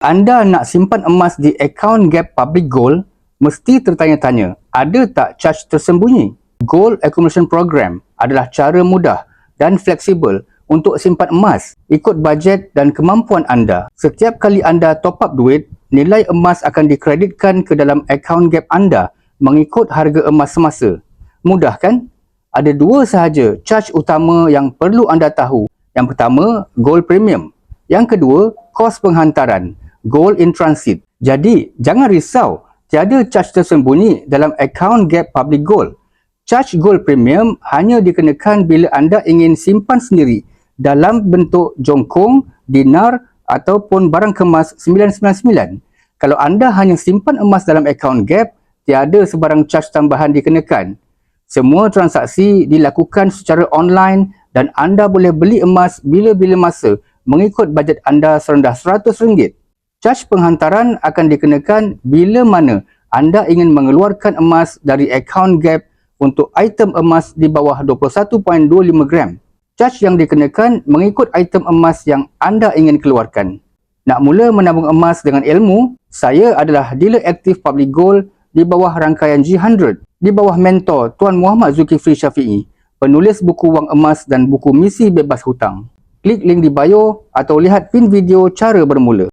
Anda nak simpan emas di akaun Gap Public Gold, mesti tertanya-tanya, ada tak charge tersembunyi? Gold Accumulation Program adalah cara mudah dan fleksibel untuk simpan emas ikut bajet dan kemampuan anda. Setiap kali anda top up duit, nilai emas akan dikreditkan ke dalam akaun Gap anda mengikut harga emas semasa. Mudah kan? Ada dua sahaja charge utama yang perlu anda tahu. Yang pertama, Gold Premium. Yang kedua, kos penghantaran, Gold in Transit. Jadi, jangan risau, tiada charge tersembunyi dalam akaun Gap Public Gold. Charge Gold Premium hanya dikenakan bila anda ingin simpan sendiri dalam bentuk jongkong, dinar ataupun barang kemas 999. Kalau anda hanya simpan emas dalam akaun Gap, tiada sebarang charge tambahan dikenakan. Semua transaksi dilakukan secara online dan anda boleh beli emas bila-bila masa mengikut bajet anda serendah RM100. Charge penghantaran akan dikenakan bila mana anda ingin mengeluarkan emas dari akaun Gap untuk item emas di bawah 21.25 gram. Charge yang dikenakan mengikut item emas yang anda ingin keluarkan. Nak mula menabung emas dengan ilmu, saya adalah dealer aktif Public Gold di bawah rangkaian G100, di bawah mentor Tuan Muhammad Zulkifli Syafiee, penulis buku Wang Emas dan buku Misi Bebas Hutang. Klik link di bio atau lihat pin video cara bermula.